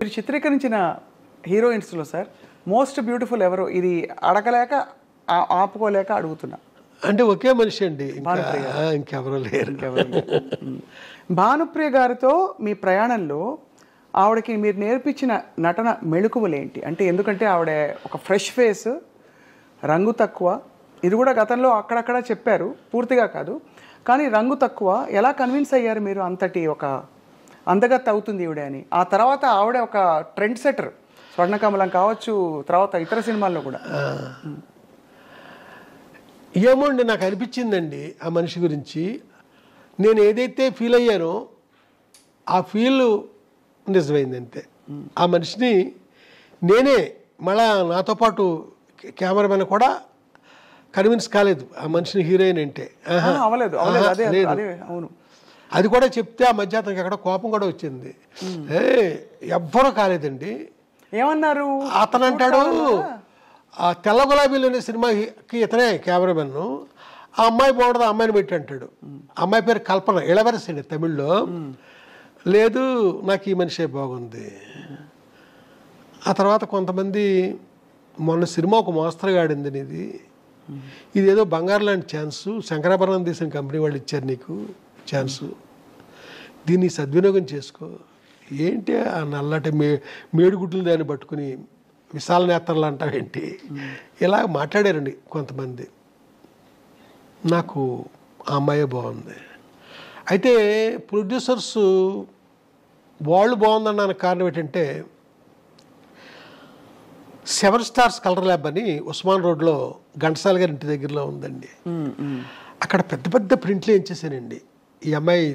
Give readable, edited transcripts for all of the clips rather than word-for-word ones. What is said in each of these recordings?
మీరు చిత్రీకరించిన హీరోయిన్స్లో sir most beautiful ఎవరు? ఇది అడగలేక ఆపుకోలేక అడుగుతున్నా. అంటే ఒకే మనిషి అండి, ఇంకెవరూ లేరు. భానుప్రియ గారితో మీ ప్రయాణంలో ఆవిడకి మీరు నేర్పించిన నటన మెళుకువలు ఏంటి? అంటే ఎందుకంటే ఆవిడ ఒక ఫ్రెష్ ఫేస్, రంగు తక్కువ, ఇది కూడా గతంలో అక్కడక్కడ చెప్పారు, పూర్తిగా కాదు, కానీ రంగు తక్కువ. ఎలా కన్విన్స్ అయ్యారు మీరు అంతటి ఒక అందగత్తె అవుతుంది ఈవిడ అని? ఆ తర్వాత ఆవిడ ఒక ట్రెండ్ సెటర్, స్వర్ణకమలం కావచ్చు, తర్వాత ఇతర సినిమాల్లో కూడా. ఏమోండి, నాకు అనిపించిందండి ఆ మనిషి గురించి. నేను ఏదైతే ఫీల్ అయ్యానో ఆ ఫీల్ నిజమైంది అంతే. ఆ మనిషిని నేనే మళ్ళా నాతో పాటు కెమెరామెన్ కూడా కన్విన్స్ కాలేదు ఆ మనిషిని హీరోయిన్ అంటే. అది కూడా చెప్తే ఆ మధ్య అతనికి ఎక్కడ కోపం కూడా వచ్చింది. ఎవ్వరూ కాలేదండి. ఏమన్నారు? అతను అంటాడు, ఆ తెల్ల గులాబీలు అనే సినిమాకి ఇతనే కెమెరామెన్, ఆ అమ్మాయి బాగుంటుంది, ఆ అమ్మాయిని పెట్టి అంటాడు. అమ్మాయి పేరు కల్పన, ఇళవరసి అండి తమిళ్లో. లేదు, నాకు ఈ మనిషే బాగుంది. ఆ తర్వాత కొంతమంది మొన్న సినిమా ఒక మోస్తరుగా ఆడింది, ఇది ఏదో బంగారు లాంటి ఛాన్సు, శంకరాభరణం తీసిన కంపెనీ వాళ్ళు ఇచ్చారు నీకు ఛాన్సు, దీన్ని సద్వినియోగం చేసుకో. ఏంటి ఆ నల్లటి మేడుగుడ్లు దాన్ని పట్టుకుని విశాల నేత్రలు అంటావేంటి, ఇలా మాట్లాడారండి కొంతమంది. నాకు ఆ అమ్మాయే బాగుంది. అయితే ప్రొడ్యూసర్స్ వాళ్ళు బాగుందన్నానికి కారణం ఏంటంటే, 7 స్టార్స్ కలర్ ల్యాబ్ అని ఉస్మాన్ రోడ్లో ఘంటసాల గారి ఇంటి దగ్గరలో ఉందండి. అక్కడ పెద్ద పెద్ద ప్రింట్లు వేయించేసానండి. ఈ అమ్మాయి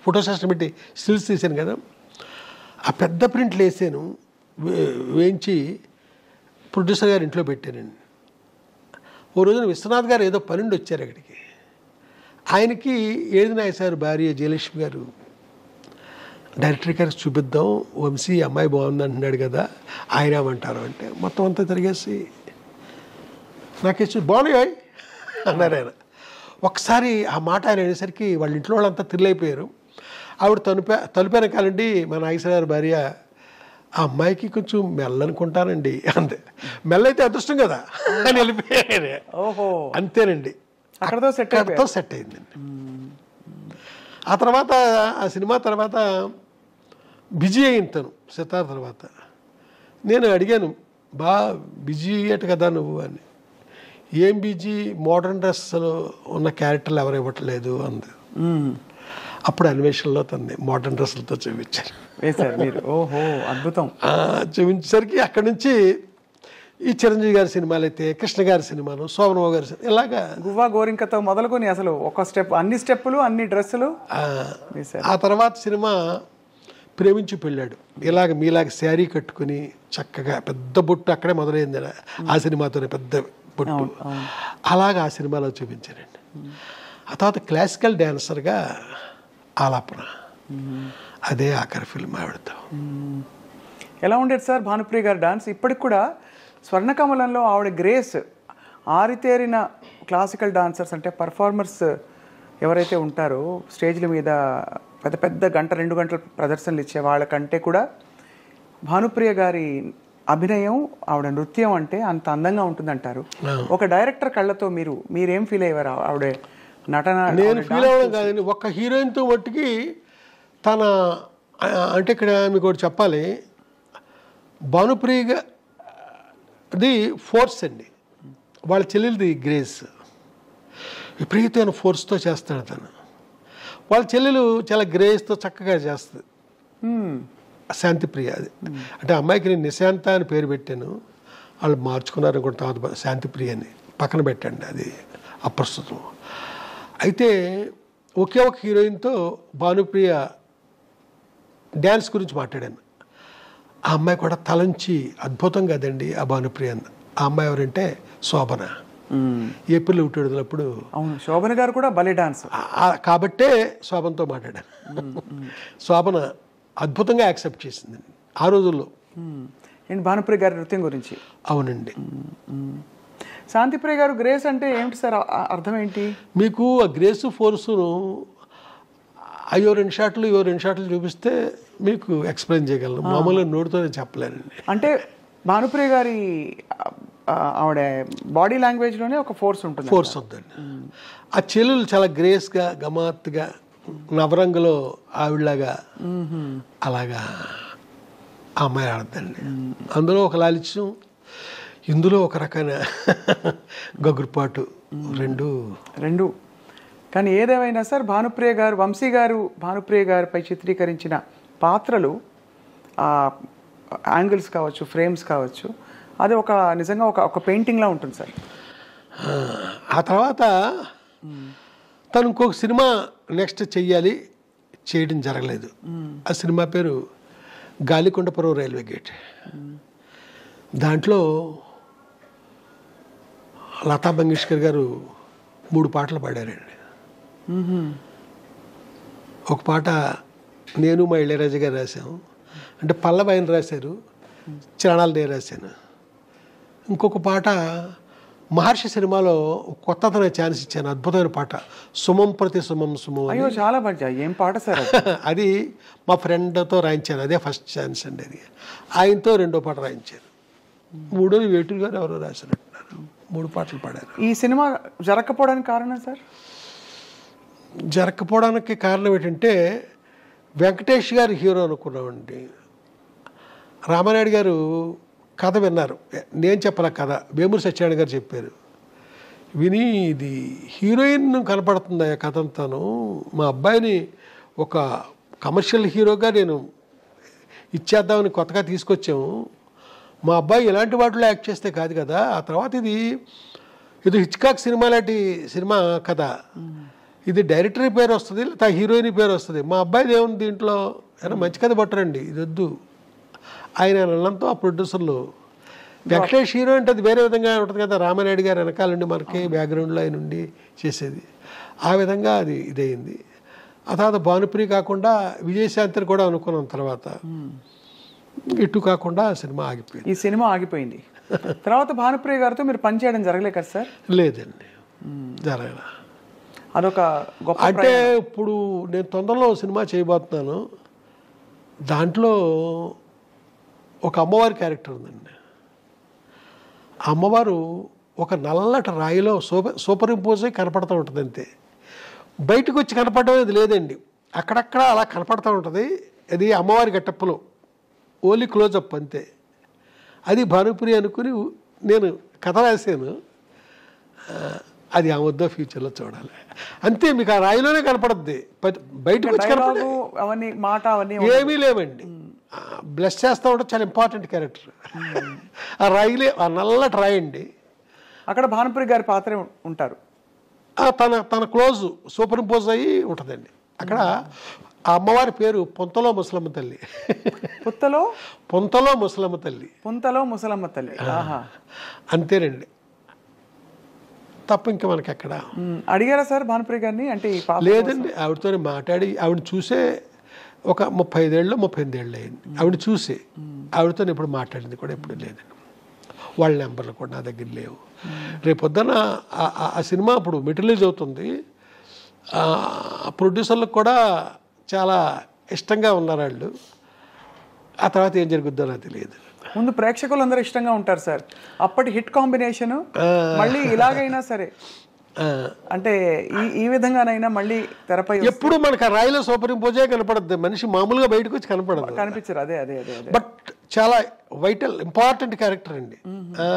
ఫోటో సెషన్ పెట్టి స్టిల్స్ తీసాను కదా, ఆ పెద్ద ప్రింట్లు వేసాను, వేయించి ప్రొడ్యూసర్ గారి ఇంట్లో పెట్టానండి. ఓ రోజున విశ్వనాథ్ గారు ఏదో పనుండి వచ్చారు అక్కడికి. ఆయనకి ఏది నాయసారు భార్య జయలక్ష్మి గారు, డైరెక్టర్ గారికి చూపిద్దాం, వంశీ అమ్మాయి బాగుంది అంటున్నాడు కదా, ఆయన ఏమంటారు అంటే మొత్తం అంతా తిరిగేసి నాకేసి బాగున్నాయి అన్నారు ఆయన. ఒకసారి ఆ మాట ఆయన అనేసరికి వాళ్ళ ఇంట్లో వాళ్ళంతా థ్రిల్ ఆవిడ తలుపు వెనకాలండి మా నాగేశ్వర గారి భార్య, ఆ అమ్మాయికి కొంచెం మెల్లనుకుంటానండి అంతే. మెల్లైతే అదృష్టం కదా అని వెళ్ళిపోయారు. అంతేనండి, అక్కడతో సెట్ అయిందండి. ఆ తర్వాత ఆ సినిమా తర్వాత బిజీ అయింది తను సితార్ తర్వాత. నేను అడిగాను, బిజీ అయ్యేట కదా నువ్వు అని. ఏం బిజీ, మోడర్న్ డ్రెస్లో ఉన్న క్యారెక్టర్లు ఎవరు ఇవ్వట్లేదు అంది. అప్పుడు అన్వేషణలో తనని మోడర్న్ డ్రెస్సులతో చూపించారు. ఓహో అద్భుతం. చూపించేసరికి అక్కడి నుంచి ఈ చిరంజీవి గారి సినిమాలు అయితే, కృష్ణ గారి సినిమాలు, శోభనబాబు గారి సినిమా, ఇలాగా గువ్వా గోరింకతో మొదలుకొని అసలు ఒక స్టెప్, అన్ని స్టెప్పులు, అన్ని డ్రెస్సులు. ఆ తర్వాత సినిమా ప్రేమించి పెళ్ళాడు, ఇలాగ మీలాగ శారీ కట్టుకుని చక్కగా పెద్ద బొట్టు అక్కడే మొదలైంది ఆ సినిమాతోనే, పెద్ద బొట్టు. అలాగా ఆ సినిమాలో చూపించానండి. ఆ తర్వాత క్లాసికల్ డ్యాన్సర్గా ఆలాపన, అదే ఆఖరి ఫిల్మ్ ఆవిడతో. ఎలా ఉండేది సార్ భానుప్రియ గారి డాన్స్? ఇప్పటికి కూడా స్వర్ణకమలంలో ఆవిడ గ్రేస్, ఆరితేరిన క్లాసికల్ డాన్సర్స్ అంటే పర్ఫార్మర్స్ ఎవరైతే ఉంటారో స్టేజ్ల మీద పెద్ద పెద్ద 1-2 గంటల ప్రదర్శనలు ఇచ్చే వాళ్ళకంటే కూడా భానుప్రియ గారి అభినయం, ఆవిడ నృత్యం అంటే అంత అందంగా ఉంటుందంటారు. ఒక డైరెక్టర్ కళ్ళతో మీరేం ఫీల్ అయ్యారు ఆవిడ నటన? నేను ఫీల్ అవ్వడం కాదండి, ఒక్క హీరోయిన్తో మట్టుకి తన అంటే ఇక్కడ మీకు ఒకటి చెప్పాలి, భానుప్రియది ఫోర్స్ అండి, వాళ్ళ చెల్లెలది గ్రేస్. విపరీతమైన ఫోర్స్తో చేస్తాడు తను. వాళ్ళ చెల్లెలు చాలా గ్రేస్తో చక్కగా చేస్తుంది, శాంతిప్రియ. అది అంటే అమ్మాయికి నేను నిశాంత అని పేరు పెట్టాను, వాళ్ళు మార్చుకున్నారు అనుకుంటే తర్వాత శాంతిప్రియ అని పక్కన పెట్టండి, అది అప్రస్తుతం. అయితే ఒకే ఒక హీరోయిన్తో భానుప్రియ డ్యాన్స్ గురించి మాట్లాడాను. ఆ అమ్మాయి కూడా తలంచి అద్భుతంగా అదండి ఆ భానుప్రియ. ఆ అమ్మాయి ఎవరంటే శోభన. ఏప్రిల్ 1 విడుదలప్పుడు. అవును, శోభన గారు కూడా భలే డాన్స్ కాబట్టే శోభనతో మాట్లాడాను. శోభన అద్భుతంగా యాక్సెప్ట్ చేసిందండి ఆ రోజుల్లో. ఏంటి భానుప్రియ గారి నృత్యం గురించి? అవునండి. శాంతిప్రియ గారు గ్రేస్ అంటే ఏమిటి సార్, అర్థం ఏంటి? మీకు ఆ గ్రేస్ ఫోర్సును అయ్యో 2 షాట్లు చూపిస్తే మీకు ఎక్స్ప్లెయిన్ చేయగలను, మామూలుగా నోటితోనే చెప్పలేనండి. అంటే భానుప్రియ గారి ఆవిడ బాడీ లాంగ్వేజ్లోనే ఒక ఫోర్స్ ఉందండి. ఆ చెల్లెలు చాలా గ్రేస్గా గమ్మత్తుగా నవరంగులో ఆవిడలాగా అలాగా ఆ అమ్మాయి ఆడద్దండి. అందులో ఒక లాలిత్యం, ఇందులో ఒక రకమైన గగురుపాటు రెండు. కానీ ఏదేమైనా సార్ భానుప్రియ గారు, వంశీ గారు భానుప్రియ గారిపై చిత్రీకరించిన పాత్రలు, యాంగిల్స్ కావచ్చు, ఫ్రేమ్స్ కావచ్చు, అది ఒక నిజంగా ఒక పెయింటింగ్లా ఉంటుంది సార్. ఆ తర్వాత తను ఇంకొక సినిమా నెక్స్ట్ చేయడం జరగలేదు. ఆ సినిమా పేరు గాలికొండపురం రైల్వే గేట్. దాంట్లో లతా మంగేష్కర్ గారు 3 పాటలు పాడారండి. ఒక పాట నేను మా ఇళయరాజా గారు రాశాము, అంటే పల్లవి ఆయన రాశారు, చరణాలు నేను రాశాను. ఇంకొక పాట మహర్షి సినిమాలో కొత్తతన ఛాన్స్ ఇచ్చాను, అద్భుతమైన పాట, సుమం ప్రతి సుమం సుమం. అయ్యో చాలా బాగా, ఏం పాట సార్ అది మా ఫ్రెండ్తో రాయించాను, అదే ఫస్ట్ ఛాన్స్ అండి. అది ఆయనతో 2వ పాట రాయించాను. 3వది వేటూరు గారు ఎవరో రాశారంటున్నారు. 3 పాటలు పాడారు. ఈ సినిమా జరగకపోవడానికి కారణం సార్? జరగకపోవడానికి కారణం ఏంటంటే వెంకటేష్ గారు హీరో అనుకున్నామండి. రామానాయుడు గారు కథ విన్నారు, నేను చెప్పలే కథ, వేమూరి సత్యనారాయణ గారు చెప్పారు. విని ఇది హీరోయిన్ కనపడుతుంది ఆ కథ అంతాను, మా అబ్బాయిని ఒక కమర్షియల్ హీరోగా నేను ఇచ్చేద్దామని కొత్తగా తీసుకొచ్చాము, మా అబ్బాయి ఇలాంటి వాటిలో యాక్ట్ చేస్తే కాదు కదా. ఆ తర్వాత ఇది హిచ్కాక్ సినిమా లాంటి సినిమా కథ, ఇది డైరెక్టర్ పేరు వస్తుంది, లేదా హీరోయిన్ పేరు వస్తుంది, మా అబ్బాయిది ఏముంది దీంట్లో, ఏమైనా మంచి కథ పట్టరండి, ఇది వద్దు ఆయన అన్నంతో ఆ ప్రొడ్యూసర్లు. వెంకటేష్ హీరో అంటే అది వేరే విధంగా ఉంటుంది కదా, రామానాయుడు గారు వెనకాల నుండి మనకి బ్యాక్గ్రౌండ్లో ఆయన నుండి చేసేది, ఆ విధంగా అది ఇదయింది. ఆ తర్వాత భానుప్రియ కాకుండా విజయశాంతిని కూడా అనుకున్నాం. తర్వాత ఇటు కాకుండా సినిమా ఆగిపోయింది. ఈ సినిమా ఆగిపోయింది. తర్వాత భానుప్రియ గారితో మీరు పనిచేయడం జరగలే కదా సార్? లేదండి, జరగల. అదొక గొప్ప. అంటే ఇప్పుడు నేను తొందరలో సినిమా చేయబోతున్నాను, దాంట్లో ఒక అమ్మవారి క్యారెక్టర్ ఉందండి. అమ్మవారు ఒక నల్లటి రాయిలో సూపర్ ఇంపోజ్ అయి కనపడుతూ ఉంటుంది అంతే, బయటకు వచ్చి కనపడడం అనేది లేదండి, అక్కడక్కడ అలా కనపడుతూ ఉంటుంది. అది అమ్మవారి గెటప్పులో ఓన్లీ క్లోజప్ అంతే. అది భానుప్రియ అనుకుని నేను కథ రాశాను, అది ఆ వద్ద ఫ్యూచర్లో చూడాలి అంతే. మీకు ఆ రాయిలోనే కనపడుద్ది, బయటకు వచ్చి కనపడే ఏమీ లేవండి. బ్లెస్ చేస్తూ ఉంటే చాలా ఇంపార్టెంట్ క్యారెక్టర్. ఆ రాయిలే, ఆ నల్లటి రాయి అండి, అక్కడ భానుప్రియ గారి పాత్ర ఉంటారు. తన క్లోజ్ సూపర్ ఇంపోజ్ అయ్యి ఉంటుందండి. అక్కడ ఆ అమ్మవారి పేరు పొంతలో ముసలమ్మ తల్లి. పొంతలో ముసలమ్మ తల్లి. అంతేనండి, తప్ప ఇంకా మనకి ఎక్కడ. అడిగారా సార్ భానుప్రియ గారిని? అంటే లేదండి, ఆవిడతో మాట్లాడి ఆవిడ చూసే ఒక 35 ఏళ్ళు 38 ఏళ్ళు అయింది ఆవిడ చూసి. ఆవిడతో ఎప్పుడు మాట్లాడింది కూడా ఎప్పుడు లేదండి, వాళ్ళ నెంబర్లు కూడా నా దగ్గర లేవు. రేపొద్దున ఆ సినిమా అప్పుడు మెటీరియలైజ్ అవుతుంది, ప్రొడ్యూసర్లకు కూడా చాలా ఇష్టంగా ఉన్నారు వాళ్ళు. ఆ తర్వాత ఏం జరుగుద్దో నాకు తెలియదు. ముందు ప్రేక్షకులందరూ ఇష్టంగా ఉంటారు సార్, అప్పటి హిట్ కాంబినేషన్ మళ్ళీ ఇలాగైనా సరే, అంటే ఈ విధంగానైనా మళ్ళీ తెరపై ఎప్పుడు మనకు ఆ రాయిలో సూపర్ ఇంపోజే కనపడద్దు, మనిషి మామూలుగా బయటకు వచ్చి కనిపించరు. అదే బట్ చాలా వైటల్ ఇంపార్టెంట్ క్యారెక్టర్ అండి.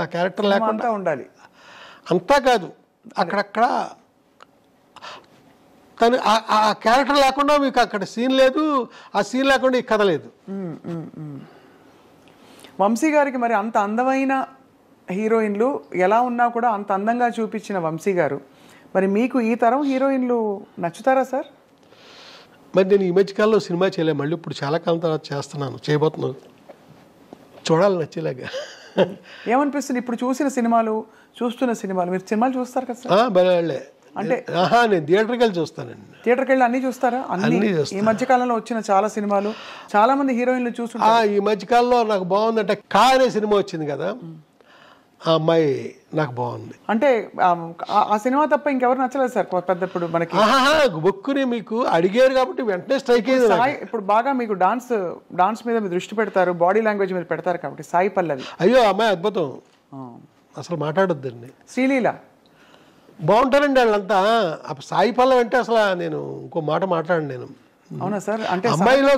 ఆ క్యారెక్టర్ లేకుండా ఉండాలి అంతా కాదు, అక్కడక్కడ తను ఆ క్యారెక్టర్ లేకుండా మీకు అక్కడ సీన్ లేదు, ఆ సీన్ లేకుండా ఈ కథ లేదు. వంశీ గారికి మరి అంత అందమైన హీరోయిన్లు ఎలా ఉన్నా కూడా అంత అందంగా చూపించిన వంశీ గారు, మరి మీకు ఈ తరం హీరోయిన్లు నచ్చుతారా సార్? మరి నేను ఈ మధ్యకాలంలో సినిమా చేయలేము, మళ్ళీ ఇప్పుడు చాలా కాలం తర్వాత చేయబోతున్నాను, చూడాలి నచ్చేలాగా. ఏమనిపిస్తుంది ఇప్పుడు చూస్తున్న సినిమాలు? మీరు సినిమాలు చూస్తారు కదా సార్? బలే అంటే నేను థియేటర్కి వెళ్ళి చూస్తానండి. థియేటర్కి వెళ్ళి అన్నీ చూస్తారా? అన్ని. ఈ మధ్యకాలంలో వచ్చిన చాలా సినిమాలు, చాలా మంది హీరోయిన్లు చూస్తుంటారు. ఈ మధ్యకాలంలో నాకు బాగుందంటే కా అనే సినిమా వచ్చింది కదా, ఆ అమ్మాయి నాకు బాగుంది. అంటే ఆ సినిమా తప్ప ఇంకెవరు నచ్చలేదు సార్ పెద్ద ఇప్పుడు మనకి? బొక్కుని మీకు అడిగారు కాబట్టి వెంటనే స్ట్రైక్ అయింది. సాయి ఇప్పుడు బాగా మీకు డాన్స్ మీద మీరు దృష్టి పెడతారు, బాడీ లాంగ్వేజ్ మీద పెడతారు కాబట్టి సాయి పల్లవి. అయ్యో అమ్మాయి అద్భుతం, అసలు మాట్లాడొద్దండి. శ్రీలీల బాగుంటారండి వాళ్ళంతా. సాయి పల్లవి అంటే అసలు నేను ఇంకో మాట మాట్లాడండి నేను. అవునా సార్? అంటే అమ్మాయిలో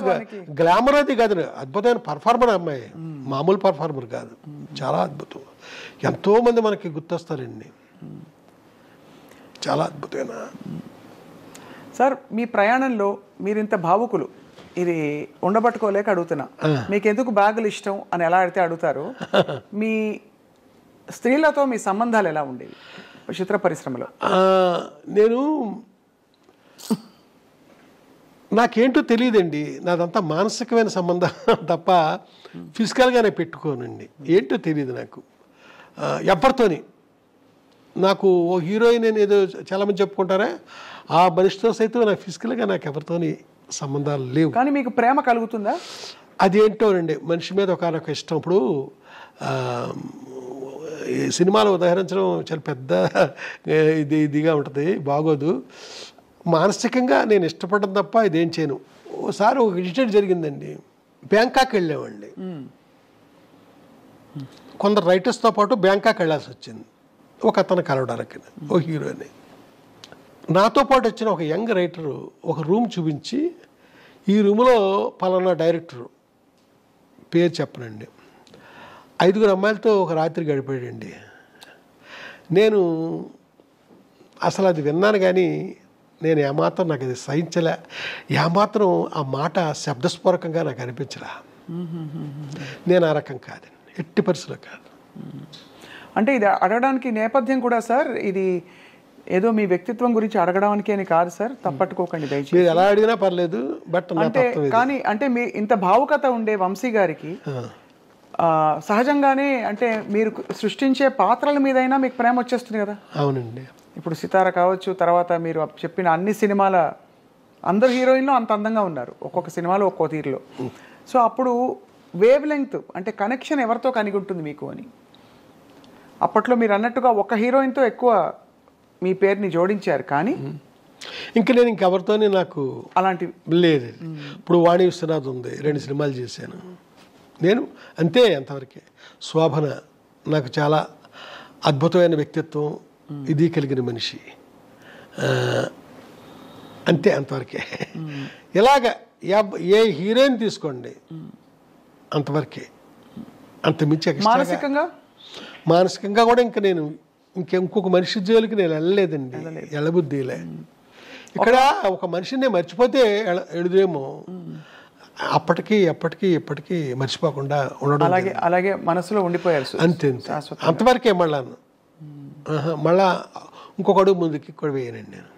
గ్లామర్ అది కాదు, అద్భుతమైన పర్ఫార్మర్ అమ్మాయి, మామూలు పర్ఫార్మర్ కాదు, చాలా అద్భుతం. ఎంతో మంది మనకి గుర్తొస్తారండి, చాలా అద్భుతమైన. సార్ మీ ప్రయాణంలో మీరు ఇంత భావుకులు, ఇది ఉండబట్టుకోలేక అడుగుతున్నా, మీకు ఎందుకు బ్యాగులు ఇష్టం అని ఎలా అడిగితే అడుగుతారు. మీ స్త్రీలతో మీ సంబంధాలు ఎలా ఉండేవి చిత్ర పరిశ్రమలో? నేను నాకేంటో తెలియదండి, నాదంతా మానసికమైన సంబంధం తప్ప ఫిజికల్గానే పెట్టుకోనండి. ఏంటో తెలియదు నాకు ఎవరితోని. నాకు ఓ హీరోయిన్ అని ఏదో చాలామంది చెప్పుకుంటారా, ఆ మనిషితో సైతం నాకు ఫిజికల్గా నాకు ఎవరితోని సంబంధాలు లేవు. కానీ మీకు ప్రేమ కలుగుతుందా? అదేంటోనండి, మనిషి మీద ఒకనొక ఇష్టం. ఇప్పుడు ఈ సినిమాలు ఉదాహరించడం చాలా పెద్ద ఇదిగా ఉంటుంది, బాగోదు. మానసికంగా నేను ఇష్టపడడం తప్ప ఇదేం చేయను. ఓసారి ఒక ఇన్సిడెంట్ జరిగిందండి, బ్యాంకాక్ వెళ్ళామండి. కొందరు రైటర్స్తో పాటు బ్యాంకాక్ వెళ్ళాల్సి వచ్చింది ఒక అతను కలవడానికి, ఒక హీరోని. నాతో పాటు వచ్చిన ఒక యంగ్ రైటరు ఒక రూమ్ చూపించి, ఈ రూమ్లో పలానా డైరెక్టరు పేరు చెప్పనండి, 5 అమ్మాయిలతో ఒక రాత్రి గడిపాడండి. నేను అసలు అది విన్నాను కానీ నేను ఏమాత్రం నాకు అది సహించలే, ఏమాత్రం ఆ మాట శబ్దస్ఫూరకంగా నాకు అనిపించరా. నేను ఆ రకం కాదండి, ఎట్టి పరిస్థితుల్లో కాదు. అంటే ఇది అడగడానికి నేపథ్యం కూడా సార్, ఇది ఏదో మీ వ్యక్తిత్వం గురించి అడగడానికి అని కాదు సార్, తప్పట్టుకోకండి దయచేసి. మీరు ఎలా అడిగినా పర్లేదు, బట్ అంటే కానీ అంటే మీ ఇంత భావుకత ఉండే వంశీ గారికి సహజంగానే అంటే మీరు సృష్టించే పాత్రల మీదైనా మీకు ప్రేమ వచ్చేస్తుంది కదా? అవునండి. ఇప్పుడు సితార కావచ్చు, తర్వాత మీరు చెప్పిన అన్ని సినిమాల అందరు హీరోయిన్లు అంత అందంగా ఉన్నారు, ఒక్కొక్క సినిమాలో ఒక్కో తీరులో. సో అప్పుడు వేవ్ లెంగ్త్ అంటే కనెక్షన్ ఎవరితో కలిగి ఉంటుంది మీకు అని? అప్పట్లో మీరు అన్నట్టుగా ఒక హీరోయిన్తో ఎక్కువ మీ పేరుని జోడించారు, కానీ ఇంకా నేను ఇంకెవరితోనే నాకు అలాంటి లేదు. ఇప్పుడు వాణి విశ్వనాథ్ ఉంది, 2 సినిమాలు చేశాను నేను, అంతే, అంతవరకే. శోభన నాకు చాలా అద్భుతమైన వ్యక్తిత్వం, ఇది కలిగిన మనిషి, అంతే, అంతవరకే. ఇలాగ ఏ హీరోయిన్ తీసుకోండి అంతవరకే, అంత మించి. మానసికంగా కూడా ఇంకా నేను ఇంకొక మనిషి జోలికి నేను వెళ్ళలేదండి, వెళ్ళబుద్ధిలే. ఇక్కడ ఒక మనిషిని మర్చిపోతే ఎడుదేమో, అప్పటికి ఎప్పటికీ మర్చిపోకుండా ఉండడం, అలాగే మనసులో ఉండిపోయారు అంతే, అంతవరకే. మళ్ళా ఇంకొక అడుగు ముందుకి కూడా వేయనండి నేను.